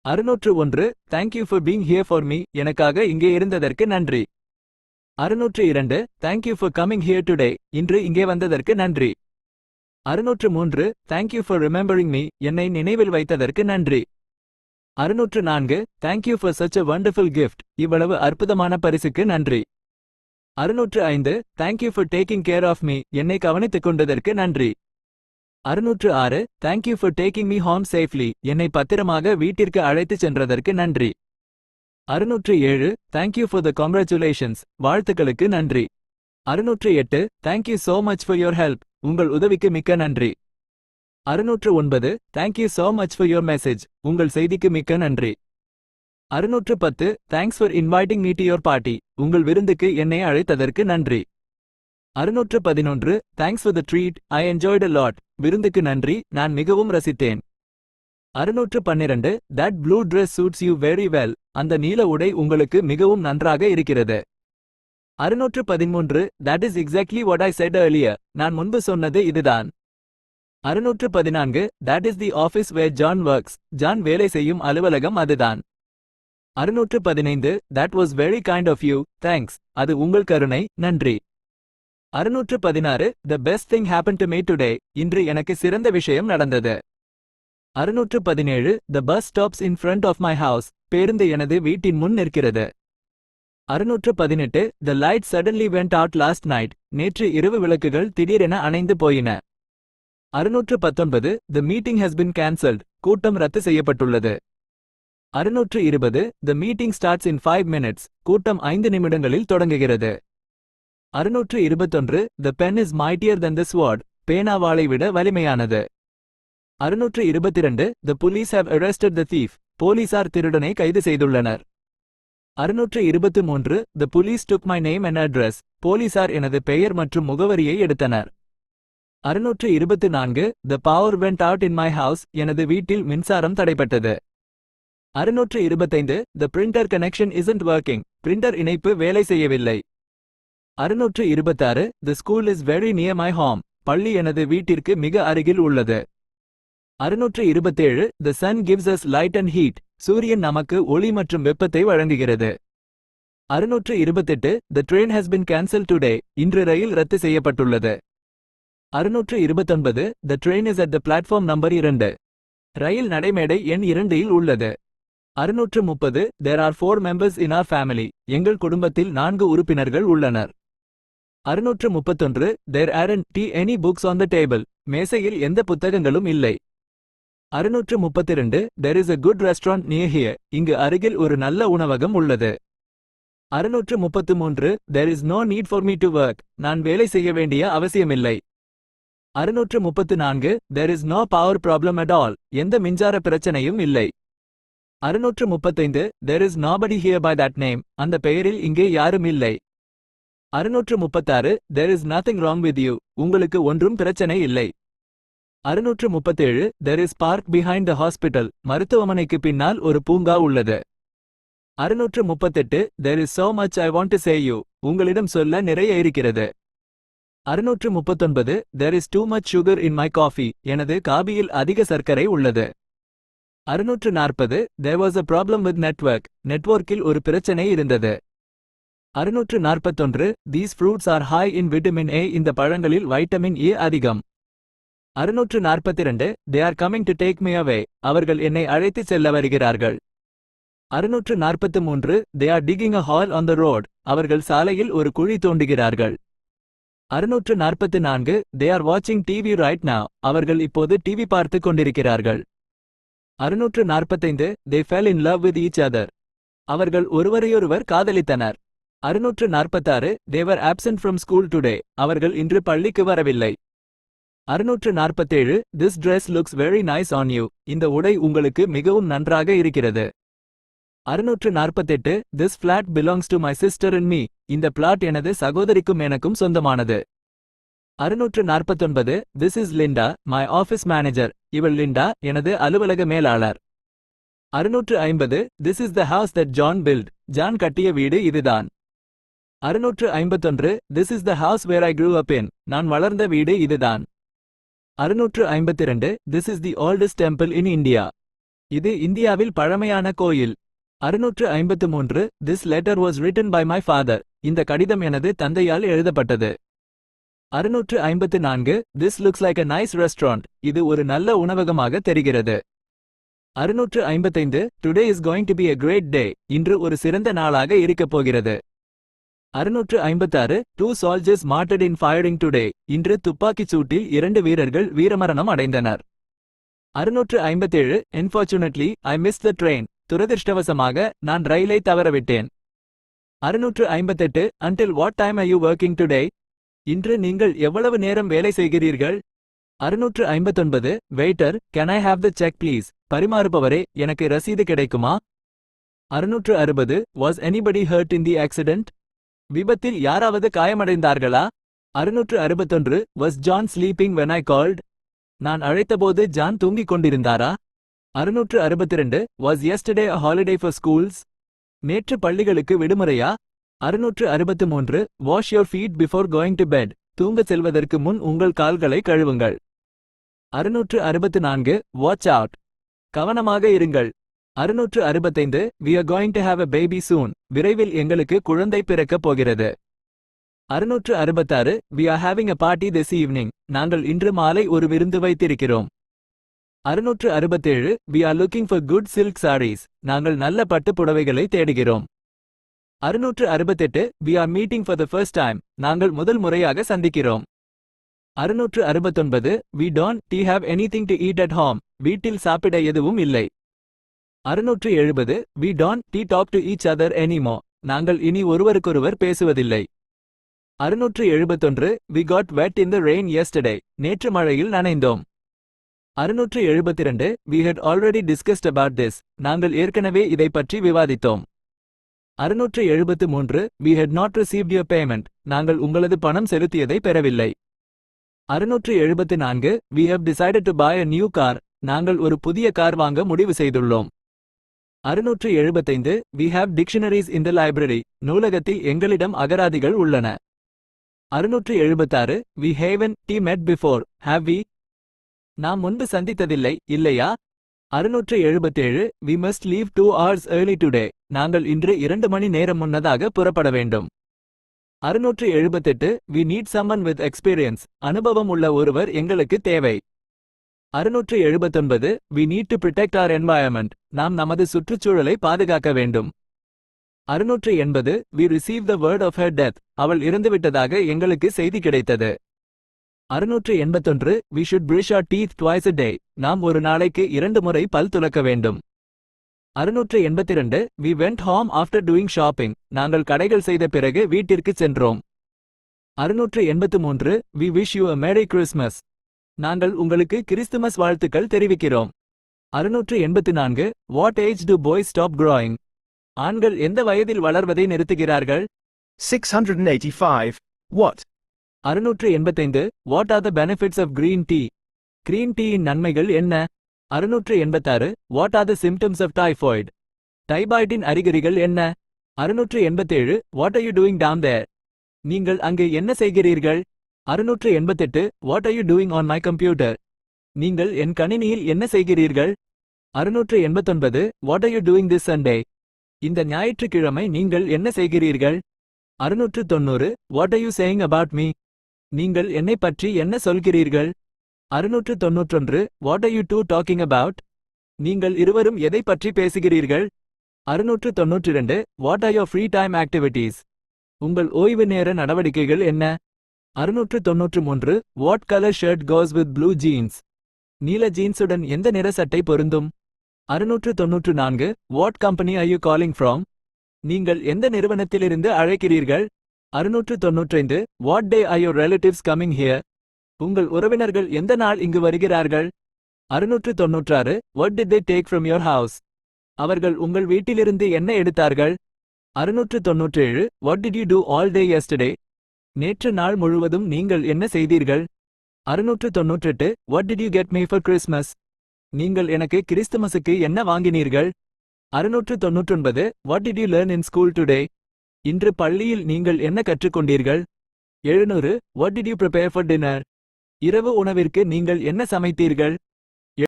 601 Thank you for being here for me. எனக்காக இங்கே இருந்ததற்கு நன்றி. 602 Thank you for coming here today. இன்று இங்கே வந்ததற்கு நன்றி. 603 Thank you for remembering me. என்னை நினைவில் வைத்ததற்கு நன்றி. 604 Thank you for such a wonderful gift. இவ்வளவு அற்புதமான பரிசுக்கு நன்றி. 605 Thank you for taking care of me. என்னை கவனித்துக் கொண்டதற்கு நன்றி. 606 Thank you for taking me home safely. என்னை பத்திரமாக வீட்டிற்கு அழைத்துச் சென்றதற்கு நன்றி. 607 Thank you for the congratulations. வாழ்த்துக்களுக்கு நன்றி. 608 Thank you so much for your help. உங்கள் உதவிக்கு மிக்க நன்றி. 609 Thank you so much for your message. உங்கள் செய்திக்கு மிக்க நன்றி. 610 Thanks for inviting me to your party. உங்கள் விருந்துக்கு என்னை அழைத்ததற்கு நன்றி. 611 Thanks for the treat. I enjoyed a lot. விருந்துக்கு நன்றி, நான் மிகவும் ரசித்தேன். 612 That blue dress suits you very well. அந்த நீல உடை உங்களுக்கு மிகவும் நன்றாக இருக்கிறது. 613 That is exactly what I said earlier. நான் முன்பு சொன்னது இதுதான். 614 That is the office where John works. John வேலை செய்யும் அலுவலகம் அதுதான். 615 That was very kind of you. Thanks. அது உங்கள் கருணை, நன்றி. 616 The best thing happened to me today. இன்று எனக்கு சிறந்த விஷயம் நடந்தது. 617 The bus stops in front of my house. பேருந்து எனது வீட்டின் முன் நிற்கிறது. 618 The light suddenly went out last night. நேற்று இரவு விளக்குகள் திடீரென அணைந்து போயின. 619 The meeting has been cancelled. கூட்டம் ரத்து செய்யப்பட்டுள்ளது. 620 The meeting starts in 5 minutes. கூட்டம் 5 நிமிடங்களில் தொடங்குகிறது. 621 The pen is mightier than the sword. பேனா வாளை விட வலிமையானது. 622 The police have arrested the thief. போலீசார் திருடனை கைது செய்துள்ளனர். 623 The police took my name and address. போலீசார் எனது பெயர் மற்றும் முகவரியை எடுத்தனர். 624 The power went out in my house. எனது வீட்டில் மின்சாரம் தடைப்பட்டது. 625 The printer connection isn't working. Printer இணைப்பு வேலை செய்யவில்லை. 626 The school is very near my home. பள்ளி எனது வீட்டிற்கு மிக அருகில் உள்ளது. 627 The sun gives us light and heat. சூரியன் நமக்கு ஒளி மற்றும் வெப்பத்தை வழங்குகிறது. 628 The train has been cancelled today. இன்று ரயில் ரத்து செய்யப்பட்டுள்ளது. 629 The train is at the platform number 2. ரயில் நடைமேடை எண் 2 இல் உள்ளது. 630 There are 4 members in our family. எங்கள் குடும்பத்தில் 4 உறுப்பினர்கள் உள்ளனர். 631 There aren't any books on the table. மேசையில் எந்த புத்தகங்களும் இல்லை. 632 There is a good restaurant near here. இங்கு அருகில் ஒரு நல்ல உணவகம் உள்ளது. 633 There is no need for me to work. நான் வேலை செய்ய வேண்டிய அவசியமில்லை. 634 There is no power problem at all. எந்த மின்சார பிரச்சனையும் இல்லை. 635 There is nobody here by that name. அந்த பெயரில் இங்கே யாரும் இல்லை. 636 There is nothing wrong with you. உங்களுக்கு ஒன்றும் பிரச்சனை இல்லை. 637 There is park behind the hospital. மருத்துவமனைக்கு பின்னால் ஒரு பூங்கா உள்ளது. 638 There is so much I want to say you. உங்களிடம் சொல்ல நிறைய இருக்கிறது. 639 There is too much sugar in my coffee. எனது காபியில் அதிக சர்க்கரை உள்ளது. 640 There was a problem with network. நெட்வொர்க்கில் ஒரு பிரச்சனை இருந்தது. 641 These fruits are high in vitamin A. இந்த பழங்களில் வைட்டமின் ஏ அதிகம். 642 They are coming to take me away. அவர்கள் என்னை அழைத்துச் செல்ல வருகிறார்கள். 643 They are digging a hole on the road. அவர்கள் சாலையில் ஒரு குழி தோண்டுகிறார்கள். 644 They are watching TV right now. அவர்கள் இப்போது டிவி பார்த்து கொண்டிருக்கிறார்கள். 645 They fell in love with each other. அவர்கள் ஒருவரையொருவர் காதலித்தனர். 646 They were absent from school today. அவர்கள் இன்று பள்ளிக்கு வரவில்லை. 647 This dress looks very nice on you. இந்த உடை உங்களுக்கு மிகவும் நன்றாக இருக்கிறது. 648 This flat belongs to my sister and me. இந்த பிளாட் எனது சகோதரிக்கும் எனக்கும் சொந்தமானது. 649 This is Linda, my office manager. இவள் லிண்டா, எனது அலுவலக மேலாளர். 650 This is the house that John built. John கட்டிய வீடு இதுதான். 651 This is the house where I grew up in. நான் வளர்ந்த வீடு இதுதான். 652 This is the oldest temple in India. இது இந்தியாவில் பழமையான கோயில். 653 This letter was written by my father. இந்த கடிதம் எனது தந்தையால் எழுதப்பட்டது. 654 This looks like a nice restaurant. இது ஒரு நல்ல உணவகமாக தெரிகிறது. 655 Today is going to be a great day. இன்று ஒரு சிறந்த நாளாக இருக்கப் போகிறது. 656 Two soldiers martyred in firing today. இன்று துப்பாக்கிச் சூட்டில் 2 வீரர்கள் வீரமரணம் அடைந்தனர். 657 Unfortunately, I missed the train. துரதிர்ஷ்டவசமாக நான் ரயிலை தவறவிட்டேன். 658 Until what time are you working today? இன்று நீங்கள் எவ்வளவு நேரம் வேலை செய்கிறீர்கள்? 659 Waiter, can I have the check please? பரிமாறுபவரே, எனக்கு ரசீது கிடைக்குமா? 660 Was anybody hurt in the accident? விபத்தில் யாராவது காயமடைந்தார்களா? 661 Was John sleeping when I called? நான் அழைத்தபோது ஜான் தூங்கிக் கொண்டிருந்தாரா? 662 Was yesterday a holiday for schools? நேற்று பள்ளிகளுக்கு விடுமுறையா? 663 Wash your feet before going to bed. தூங்கச் செல்வதற்கு முன் உங்கள் கால்களை கழுவுங்கள். 664 Watch out. கவனமாக இருங்கள். 665 We are going to have a baby soon. விரைவில் எங்களுக்கு குழந்தை பிறக்கப் போகிறது. 666 We are having a party this evening. நாங்கள் இன்று மாலை ஒரு விருந்து வைத்திருக்கிறோம். 667 We are looking for good silk sarees. நாங்கள் நல்ல பட்டுப் புடவைகளை தேடுகிறோம். 668 We are meeting for the first time. நாங்கள் முதல் முறையாக சந்திக்கிறோம். 669 We don't have anything to eat at home. வீட்டில் சாப்பிட எதுவும் இல்லை. 670 We don't talk to each other anymore. நாங்கள் இனி ஒருவருக்கொருவர் பேசுவதில்லை. 671 We got wet in the rain yesterday. நேற்று மழையில் நனைந்தோம். 672 We had already discussed about this. நாங்கள் ஏற்கனவே இதை பற்றி விவாதித்தோம். 673 We had not received your payment. நாங்கள் உங்களது பணம் செலுத்தியதை பெறவில்லை. 674 We have decided to buy a new car. நாங்கள் ஒரு புதிய கார் வாங்க முடிவு செய்துள்ளோம். 675 We have dictionaries in the library. நூலகத்தில் எங்களிடம் அகராதிகள் உள்ளன. 676 We haven't met before. Have we? நாம் முன்பு சந்தித்ததில்லை, இல்லையா? 677 We must leave 2 hours early today. நாங்கள் இன்று 2 மணி நேரம் முன்னதாக புறப்பட வேண்டும். 678 We need someone with experience. அனுபவம் உள்ள ஒருவர் எங்களுக்கு தேவை. 679 We need to protect our environment. நாம் நமது சுற்றுச்சூழலை பாதுகாக்க வேண்டும். 680 We received the word of her death. அவள் இறந்துவிட்டதாக எங்களுக்கு செய்தி கிடைத்தது. 681 We should brush our teeth twice a day. நாம் ஒரு நாளைக்கு 2 முறை பல் துலக்க வேண்டும். 682 We went home after doing shopping. நாங்கள் கடைகள் செய்த பிறகு வீட்டிற்கு சென்றோம். 683 We wish you a Merry Christmas. நாங்கள் உங்களுக்கு கிறிஸ்துமஸ் வாழ்த்துக்கள் தெரிவிக்கிறோம். 684 What age do boys stop growing? ஆண்கள் எந்த வயதில் வளர்வதை நிறுத்துகிறார்கள்? 685 What? 685 What are the benefits of green tea? Green tea இன் நன்மைகள் என்ன? 686 What are the symptoms of typhoid? டைபாய்டின் அறிகுறிகள் என்ன? 687 What are you doing down there? நீங்கள் அங்கே என்ன செய்கிறீர்கள்? 688 What are you doing on my computer? நீங்கள் என் கணினியில் என்ன செய்கிறீர்கள்? 689 What are you doing this Sunday? இந்த ஞாயிற்றுக்கிழமை நீங்கள் என்ன செய்கிறீர்கள்? 690 What are you saying about me? நீங்கள் என்னை பற்றி என்ன சொல்கிறீர்கள்? 691 What are you two talking about? நீங்கள் இருவரும் எதை பற்றி பேசுகிறீர்கள்? 692 What are your free time activities? உங்கள் ஓய்வு நேர நடவடிக்கைகள் என்ன? 693 What color shirt goes with blue jeans? நீல ஜீன்ஸுடன் எந்த நிற சட்டை பொருந்தும்? 694 What company are you calling from? நீங்கள் எந்த நிறுவனத்திலிருந்து அழைக்கிறீர்கள்? 695 What day are your relatives coming here? உங்கள் உறவினர்கள் எந்த நாள் இங்கு வருகிறார்கள்? 696 What did they take from your house? அவர்கள் உங்கள் வீட்டிலிருந்து என்ன எடுத்தார்கள்? 697 What did you do all day yesterday? நேற்று நாள் முழுவதும் நீங்கள் என்ன செய்தீர்கள்? 698 What did you get me for Christmas? நீங்கள் எனக்கு கிறிஸ்துமஸுக்கு என்ன வாங்கினீர்கள்? 699 What did you learn in school today? இன்று பள்ளியில் நீங்கள் என்ன கற்றுக்கொண்டீர்கள்? 700 What did you prepare for dinner? இரவு உணவிற்கு நீங்கள் என்ன சமைத்தீர்கள்?